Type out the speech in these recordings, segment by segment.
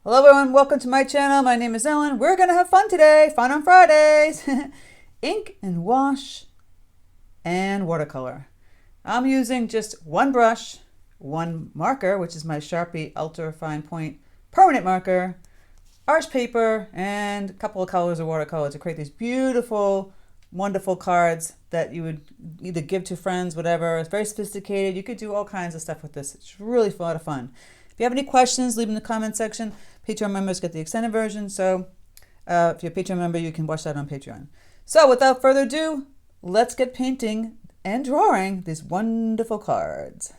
Hello everyone, welcome to my channel. My name is Ellen. We're gonna have fun today. Fun on Fridays. Ink and wash and watercolor. I'm using just one brush, one marker, which is my Sharpie ultra fine point permanent marker, arch paper, and a couple of colors of watercolor to create these beautiful, wonderful cards that you would either give to friends, whatever. It's very sophisticated. You could do all kinds of stuff with this. It's really a lot of fun. If you have any questions, leave them in the comment section. Patreon members get the extended version. So if you're a Patreon member, you can watch that on Patreon. So without further ado, let's get painting and drawing these wonderful cards.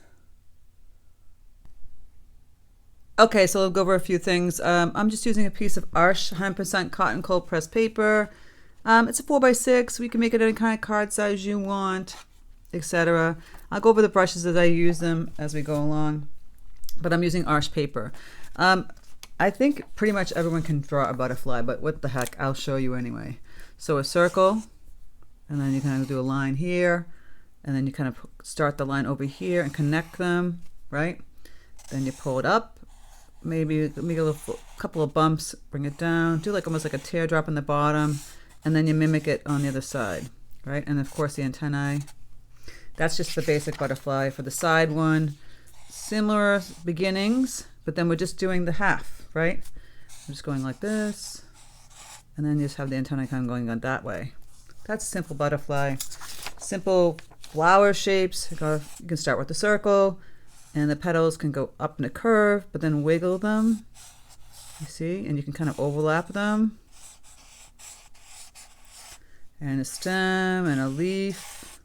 Okay, so we'll go over a few things. I'm just using a piece of Arch 100% cotton cold pressed paper. It's a 4x6. We can make it any kind of card size you want, etc. I'll go over the brushes as I use them as we go along. But I'm using Arch paper. I think pretty much everyone can draw a butterfly, but what the heck, I'll show you anyway. So a circle, and then you kind of do a line here, and then you kind of start the line over here and connect them, right? Then you pull it up, maybe make a couple of bumps, bring it down, do like almost like a teardrop in the bottom, and then you mimic it on the other side, right? And of course the antennae. That's just the basic butterfly. For the side one, similar beginnings, but then we're just doing the half, right? I'm just going like this, and then you just have the antennae kind of going on that way. That's a simple butterfly. Simple flower shapes. You can start with the circle, and the petals can go up in a curve, but then wiggle them, you see, and you can kind of overlap them. And a stem and a leaf.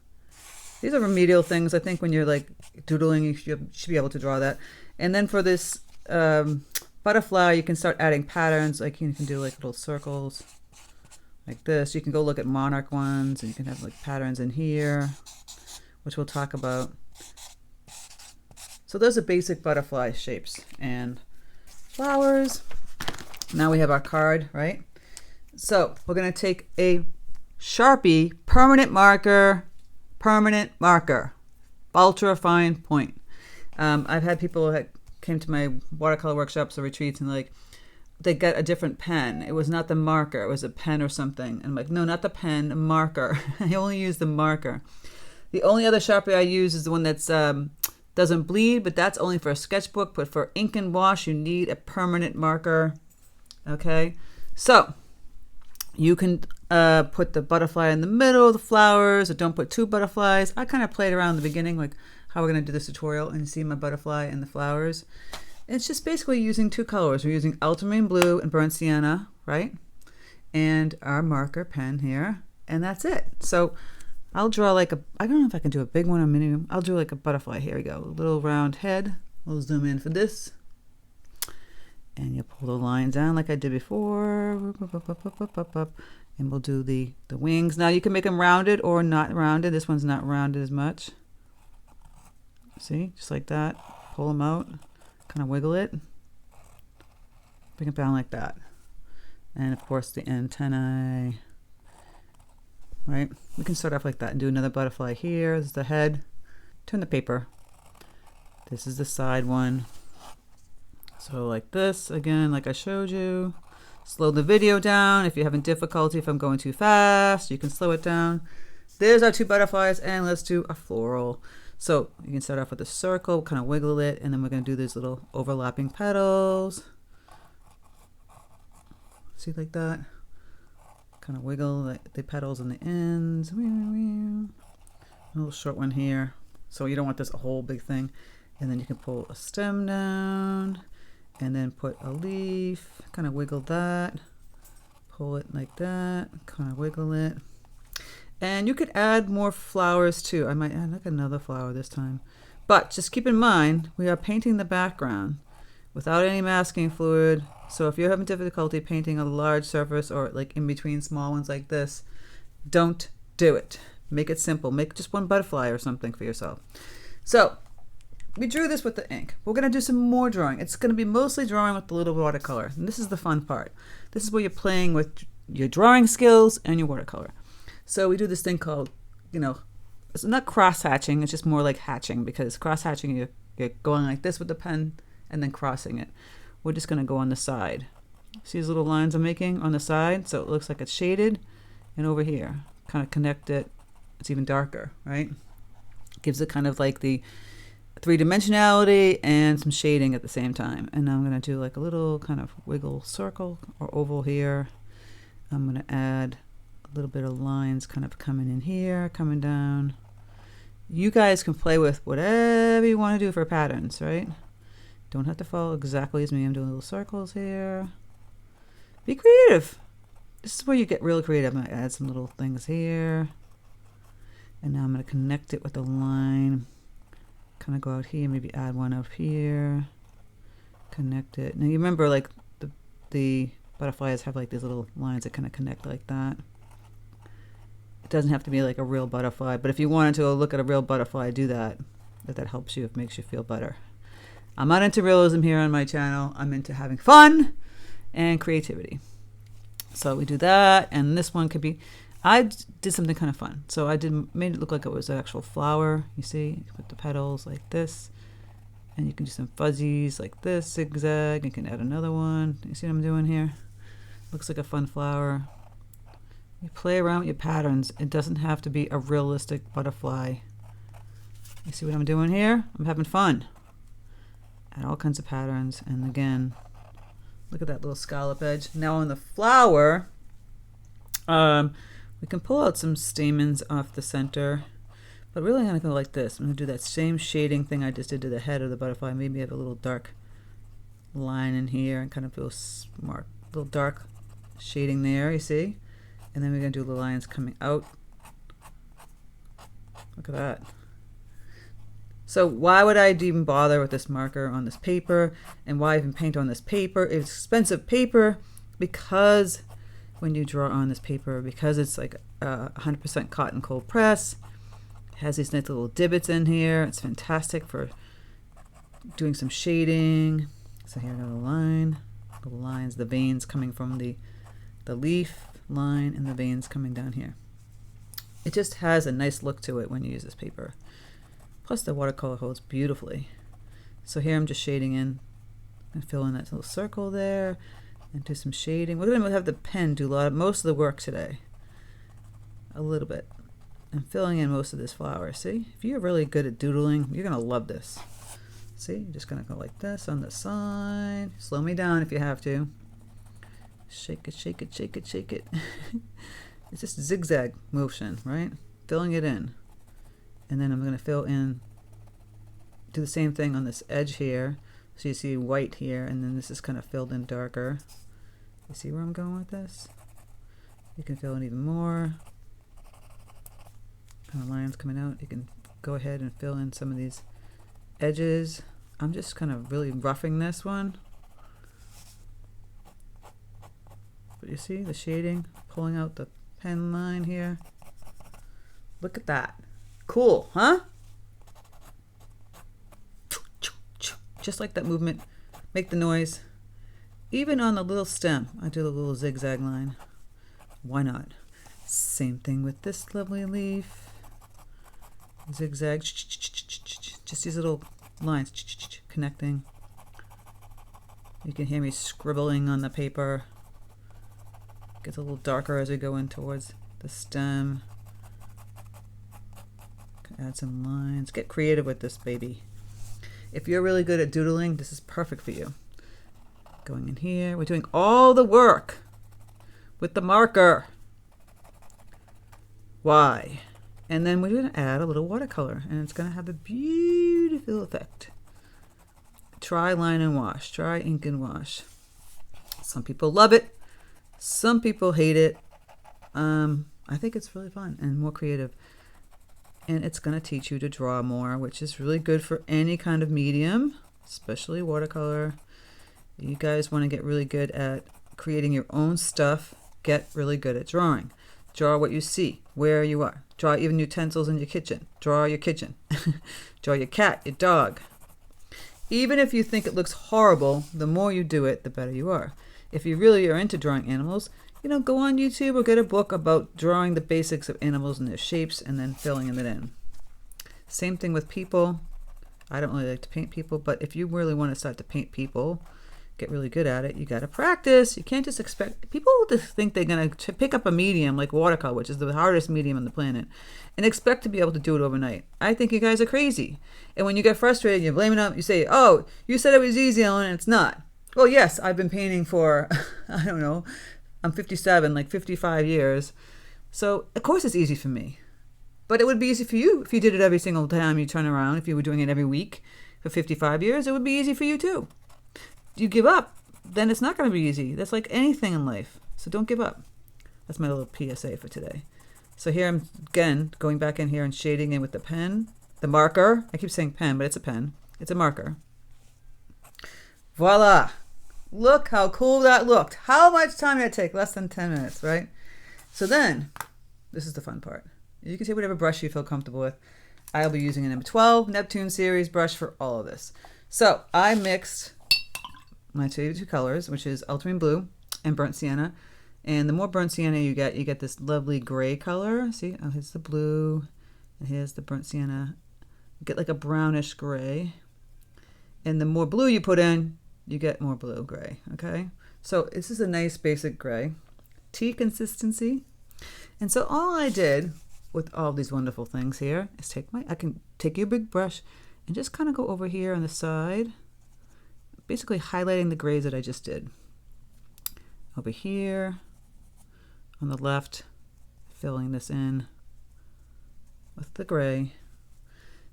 These are remedial things. I think when you're like doodling, you should be able to draw that. And then for this butterfly, you can start adding patterns. Like you can do like little circles like this. You can go look at monarch ones, and you can have like patterns in here, which we'll talk about. So those are basic butterfly shapes and flowers. Now we have our card, right? So we're going to take a Sharpie permanent marker, ultra fine point. I've had people that came to my watercolor workshops or retreats and like they got a different pen. It was not the marker, it was a pen or something. And I'm like, no, not the pen, a marker. I only use the marker. The only other Sharpie I use is the one that's doesn't bleed, but that's only for a sketchbook. But for ink and wash, you need a permanent marker. Okay, so you can put the butterfly in the middle of the flowers, or don't put two butterflies. I kind of played around in the beginning, like how we're going to do this tutorial, and see my butterfly and the flowers. It's just basically using two colors. We're using ultramarine blue and burnt sienna, right? And our marker pen here, and that's it. So I'll draw like I don't know if I can do a big one or mini. I'll do like a butterfly. Here we go. A little round head. We'll zoom in for this. And you pull the line down like I did before. And we'll do the wings. Now you can make them rounded or not rounded. This one's not rounded as much. See, just like that. Pull them out, kind of wiggle it, bring it down like that. And of course the antennae, right? We can start off like that and do another butterfly here. This is the head. Turn the paper. This is the side one. So like this, again, like I showed you. Slow the video down. If you're having difficulty, if I'm going too fast, you can slow it down. There's our two butterflies, and let's do a floral. So you can start off with a circle, kind of wiggle it, and then we're going to do these little overlapping petals. See, like that? Kind of wiggle the petals on the ends. A little short one here. So you don't want this whole big thing. And then you can pull a stem down, and then put a leaf, kind of wiggle that, pull it like that, kind of wiggle it. And you could add more flowers too. I might add like another flower this time. But just keep in mind, we are painting the background without any masking fluid. So if you're having difficulty painting a large surface or like in between small ones like this, don't do it. Make it simple. Make just one butterfly or something for yourself. So we drew this with the ink. We're going to do some more drawing. It's going to be mostly drawing with the little watercolor. And this is the fun part. This is where you're playing with your drawing skills and your watercolor. So we do this thing called, it's not cross-hatching. It's just more like hatching, because cross-hatching, you're going like this with the pen and then crossing it. we're just going to go on the side. See these little lines I'm making on the side? So it looks like it's shaded. And over here, kind of connect it. It's even darker, right? Gives it kind of like the three-dimensionality and some shading at the same time. And now I'm going to do like a little kind of wiggle circle or oval here. I'm going to add a little bit of lines kind of coming in here, coming down. You guys can play with whatever you want to do for patterns, right? Don't have to follow exactly as me. I'm doing little circles here. Be creative. This is where you get really creative. I'm going to add some little things here. And now I'm going to connect it with a line. Kind of go out here, maybe add one up here. Connect it. Now you remember like the butterflies have like these little lines that kind of connect like that. It doesn't have to be like a real butterfly, but if you wanted to go look at a real butterfly, do that. If that helps you, it makes you feel better. I'm not into realism here on my channel. I'm into having fun and creativity. So we do that, and this one could be, I did something kind of fun. So I made it look like it was an actual flower. You see, you can put the petals like this, and you can do some fuzzies like this, zigzag. You can add another one. You see what I'm doing here? Looks like a fun flower. You play around with your patterns. It doesn't have to be a realistic butterfly. You see what I'm doing here? I'm having fun. Add all kinds of patterns, and again, look at that little scallop edge. Now on the flower, we can pull out some stamens off the center, but really I'm going to go like this. I'm going to do that same shading thing I just did to the head of the butterfly. Maybe have a little dark line in here and kind of feel smart. A little dark shading there, you see? And then we're going to do the lines coming out. Look at that. So why would I even bother with this marker on this paper? And why even paint on this paper? It's expensive paper because when you draw on this paper, because it's like 100% cotton cold press, it has these nice little divots in here. It's fantastic for doing some shading. So here another line, little lines, the veins coming from the leaf line and the veins coming down here. It just has a nice look to it when you use this paper. Plus the watercolor holds beautifully. So here I'm just shading in and fill in that little circle there and do some shading. We're going to have the pen do most of the work today. A little bit. And filling in most of this flower. See? If you're really good at doodling, you're going to love this. See? You're just going to go like this on the side. Slow me down if you have to. Shake it, shake it, shake it, shake it. It's just zigzag motion, right? Filling it in. And then I'm going to fill in, do the same thing on this edge here. So you see white here, and then this is kind of filled in darker. You see where I'm going with this? You can fill in even more. Kind of lines coming out. You can go ahead and fill in some of these edges. I'm just kind of really roughing this one. But you see the shading, pulling out the pen line here. Look at that. Cool, huh? Just like that movement. Make the noise. Even on the little stem, I do the little zigzag line. Why not? Same thing with this lovely leaf. Zigzag. Just these little lines connecting. You can hear me scribbling on the paper. Gets a little darker as we go in towards the stem. Add some lines. Get creative with this baby. If you're really good at doodling, this is perfect for you. Going in here. We're doing all the work with the marker. Why? And then we're going to add a little watercolor, and it's going to have a beautiful effect. Try line and wash. Try ink and wash. Some people love it. Some people hate it. I think it's really fun and more creative. And it's going to teach you to draw more, which is really good for any kind of medium, especially watercolor. You guys want to get really good at creating your own stuff. Get really good at drawing. Draw what you see, where you are. Draw even utensils in your kitchen. Draw your kitchen. Draw your cat, your dog. Even if you think it looks horrible, the more you do it, the better you are. If you really are into drawing animals, go on YouTube or get a book about drawing the basics of animals and their shapes and then filling it in. Same thing with people. I don't really like to paint people, but if you really want to start to paint people, get really good at it, you got to practice. You can't just expect people to think they're going to pick up a medium like watercolor, which is the hardest medium on the planet, and expect to be able to do it overnight. I think you guys are crazy. And when you get frustrated, you blame it on, you say, oh, you said it was easy, Ellen, and it's not. Well, yes, I've been painting for, I don't know, I'm 57, like 55 years. So, of course it's easy for me. But it would be easy for you if you did it every single time you turn around. If you were doing it every week for 55 years, it would be easy for you too. You give up, then it's not going to be easy. That's like anything in life. So don't give up. That's my little PSA for today. So here I'm, again, going back in here and shading in with the pen, the marker. I keep saying pen, but it's a pen. It's a marker. Voila. Look how cool that looked. How much time did it take? Less than 10 minutes, right? So then, this is the fun part. You can take whatever brush you feel comfortable with. I'll be using a number 12 Neptune series brush for all of this. So I mixed my two colors, which is ultramarine blue and burnt sienna. And the more burnt sienna you get this lovely gray color. See, oh, here's the blue, and here's the burnt sienna. You get like a brownish gray. And the more blue you put in, you get more blue gray, okay? So this is a nice basic gray. Tea consistency. And so all I did with all these wonderful things here is I can take your big brush and just kind of go over here on the side, basically highlighting the grays that I just did. Over here on the left, filling this in with the gray.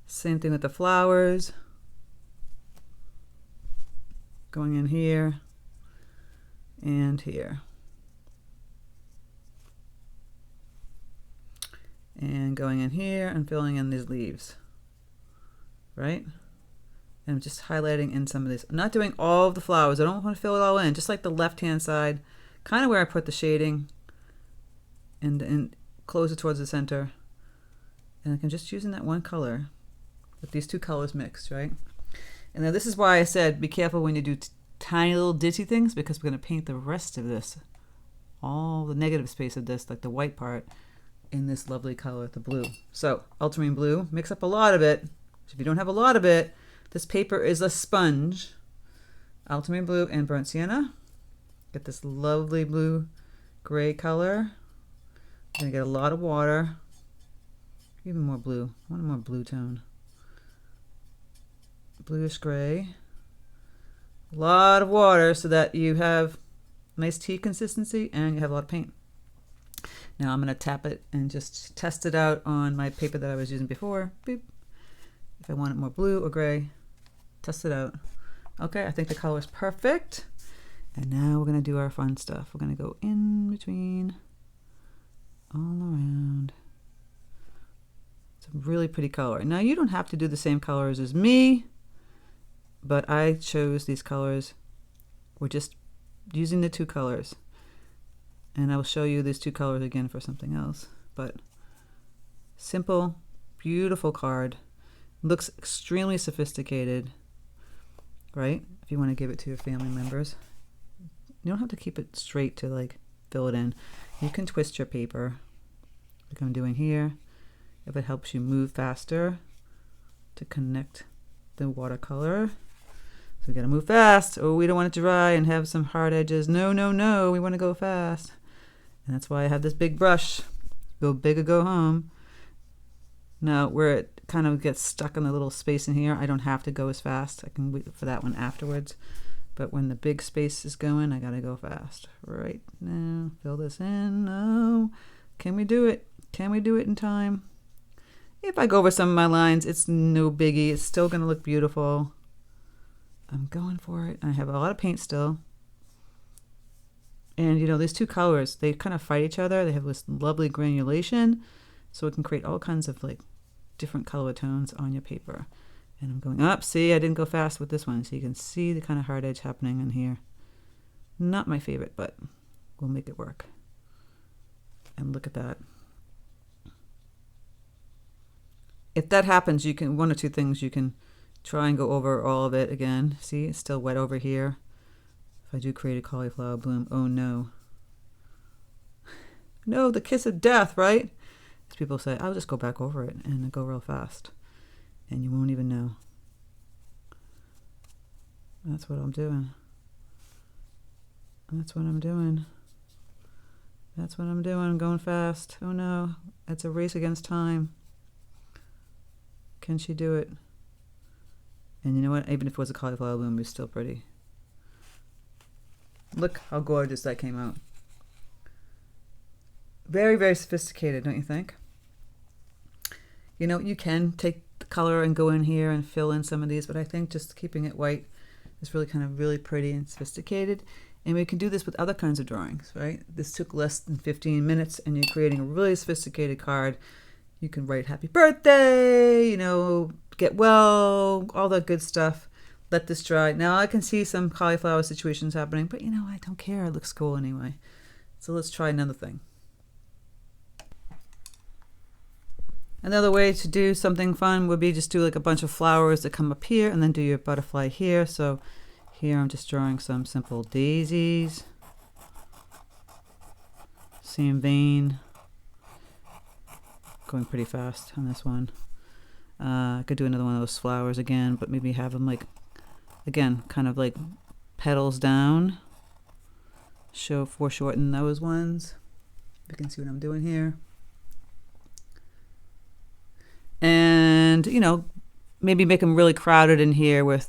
Same thing with the flowers. Going in here and here. And going in here and filling in these leaves, right? And I'm just highlighting in some of these. I'm not doing all of the flowers. I don't want to fill it all in, just like the left-hand side, kind of where I put the shading and close it towards the center. And I'm just using that one color with these two colors mixed, right? And now this is why I said be careful when you do tiny little ditty things, because we're going to paint the rest of this, all the negative space of this, like the white part, in this lovely color, the blue. So ultramarine blue, mix up a lot of it. If you don't have a lot of it, this paper is a sponge. Ultramarine blue and burnt sienna. Get this lovely blue gray color. I'm gonna get a lot of water. Even more blue. I want a more blue tone. Bluish gray. A lot of water so that you have nice tea consistency and you have a lot of paint. Now I'm going to tap it and just test it out on my paper that I was using before. Beep. If I want it more blue or gray, test it out. Okay, I think the color is perfect. And now we're going to do our fun stuff. We're going to go in between, all around. It's a really pretty color. Now you don't have to do the same colors as me, but I chose these colors. We're just using the two colors. And I will show you these two colors again for something else. But simple, beautiful card. Looks extremely sophisticated, right? If you want to give it to your family members. You don't have to keep it straight to like fill it in. You can twist your paper like I'm doing here. If it helps you move faster to connect the watercolor. So we got to move fast. Oh, we don't want it to dry and have some hard edges. No, no, no. We want to go fast. And that's why I have this big brush. Go big or go home. Now, where it kind of gets stuck in the little space in here, I don't have to go as fast. I can wait for that one afterwards. But when the big space is going, I got to go fast. Right now, fill this in. No. Can we do it? Can we do it in time? If I go over some of my lines, it's no biggie. It's still going to look beautiful. I'm going for it. I have a lot of paint still. And you know, these two colors, they kind of fight each other. They have this lovely granulation. So it can create all kinds of like different color tones on your paper. And I'm going up. See, I didn't go fast with this one. So you can see the kind of hard edge happening in here. Not my favorite, but we'll make it work. And look at that. If that happens, you can, one or two things, you can try and go over all of it again. See, it's still wet over here. If I do create a cauliflower bloom, oh no. No, the kiss of death, right? As people say, I'll just go back over it and go real fast. And you won't even know. That's what I'm doing. That's what I'm doing. That's what I'm doing. I'm going fast. Oh no, it's a race against time. Can she do it? And you know what? Even if it was a cauliflower bloom, it's still pretty. Look how gorgeous that came out. Very, very sophisticated, don't you think? You know, you can take the color and go in here and fill in some of these, but I think just keeping it white is really kind of really pretty and sophisticated. And we can do this with other kinds of drawings, right? This took less than 15 minutes and you're creating a really sophisticated card. You can write happy birthday, you know, get well, all that good stuff. Let this dry. Now I can see some cauliflower situations happening, but you know, I don't care. It looks cool anyway. So let's try another thing. Another way to do something fun would be just do like a bunch of flowers that come up here and then do your butterfly here. So here I'm just drawing some simple daisies. Same vein. Going pretty fast on this one. I could do another one of those flowers again, but maybe have them like, again, kind of like petals down. Foreshorten those ones. You can see what I'm doing here. And, you know, maybe make them really crowded in here with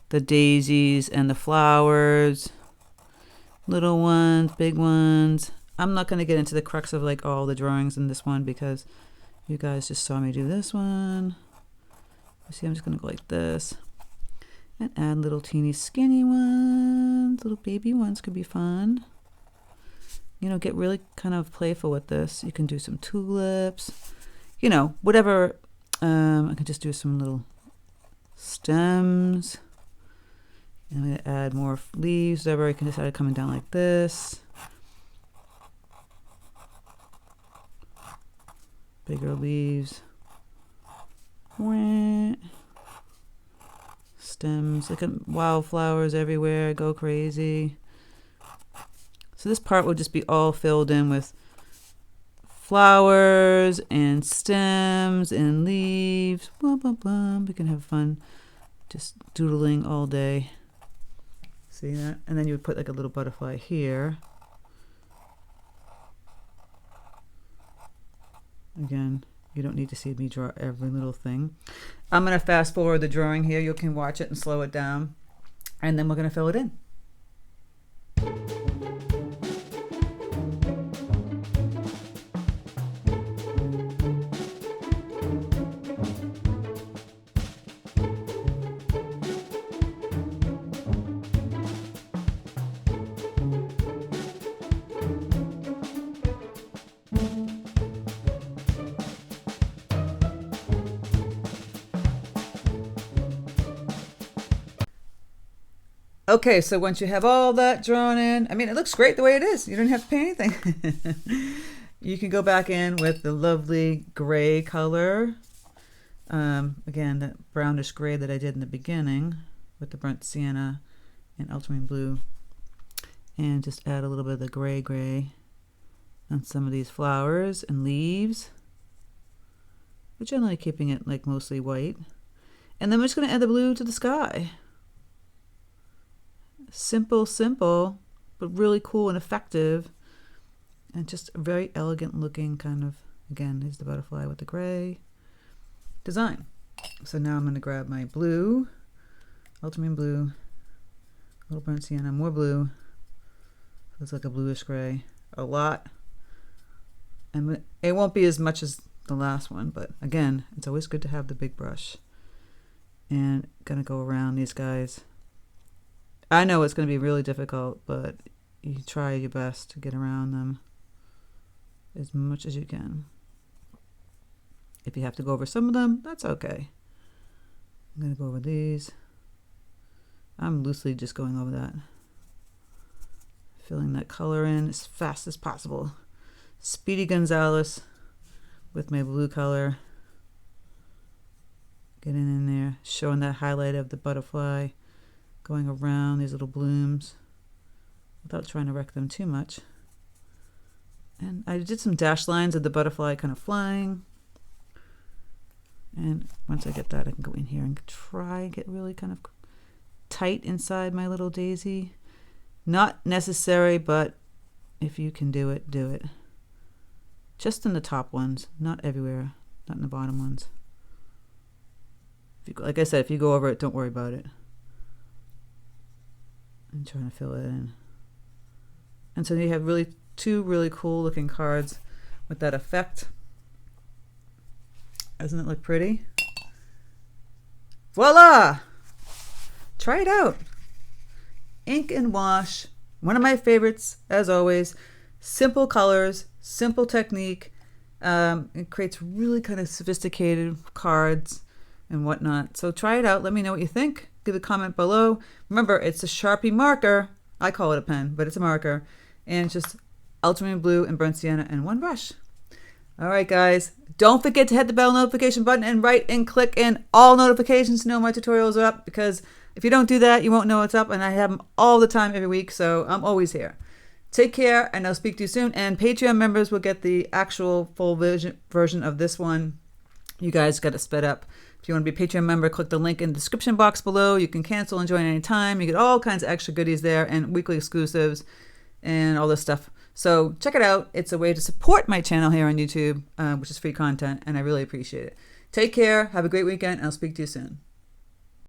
the daisies and the flowers. Little ones, big ones. I'm not going to get into the crux of like all the drawings in this one because you guys just saw me do this one. You see, I'm just going to go like this. And add little teeny skinny ones. Little baby ones could be fun. You know, get really kind of playful with this. You can do some tulips. You know, whatever. I can just do some little stems. And I'm going to add more leaves, whatever. I can just add it coming down like this. Bigger leaves. Stems. Look at wildflowers everywhere. Go crazy. So this part will just be all filled in with flowers and stems and leaves. Blah, blah, blah. We can have fun just doodling all day. See that? And then you would put like a little butterfly here. Again, you don't need to see me draw every little thing. I'm going to fast forward the drawing here. You can watch it and slow it down. And then we're going to fill it in. Okay, so once you have all that drawn in, I mean, it looks great the way it is. You don't have to paint anything. You can go back in with the lovely gray color. Again, that brownish gray that I did in the beginning with the burnt sienna and ultramarine blue. And just add a little bit of the gray on some of these flowers and leaves. But generally keeping it like mostly white. And then we're just going to add the blue to the sky. Simple, but really cool and effective. And just a very elegant looking kind of, again, here's the butterfly with the gray design. So now I'm going to grab my blue, ultramarine blue, little burnt sienna, more blue. Looks like a bluish gray. A lot. And it won't be as much as the last one, but again, it's always good to have the big brush. And gonna go around these guys. I know it's going to be really difficult, but you try your best to get around them as much as you can. If you have to go over some of them, that's okay. I'm going to go over these. I'm loosely just going over that. Filling that color in as fast as possible. Speedy Gonzales with my blue color. Getting in there, showing that highlight of the butterfly. Going around these little blooms without trying to wreck them too much. And I did some dash lines of the butterfly kind of flying. And once I get that, I can go in here and try and get really kind of tight inside my little daisy. Not necessary, but if you can do it, do it. Just in the top ones, not everywhere, not in the bottom ones. If you, like I said, if you go over it, don't worry about it. I'm trying to fill it in. And so you have two really cool looking cards with that effect. Doesn't it look pretty? Voila! Try it out. Ink and wash, one of my favorites as always. Simple colors, simple technique. It creates really kind of sophisticated cards and whatnot. So try it out. Let me know what you think. Give a comment below. Remember, it's a Sharpie marker. I call it a pen, but it's a marker. And it's just ultramarine blue and burnt sienna and one brush. All right, guys. Don't forget to hit the bell notification button and write and click in all notifications to know my tutorials are up, because if you don't do that, you won't know what's up, and I have them all the time every week, so I'm always here. Take care, and I'll speak to you soon. And Patreon members will get the actual full version of this one. You guys got it sped up. If you want to be a Patreon member, click the link in the description box below. You can cancel and join anytime. You get all kinds of extra goodies there and weekly exclusives and all this stuff. So check it out. It's a way to support my channel here on YouTube, which is free content, and I really appreciate it. Take care. Have a great weekend, and I'll speak to you soon.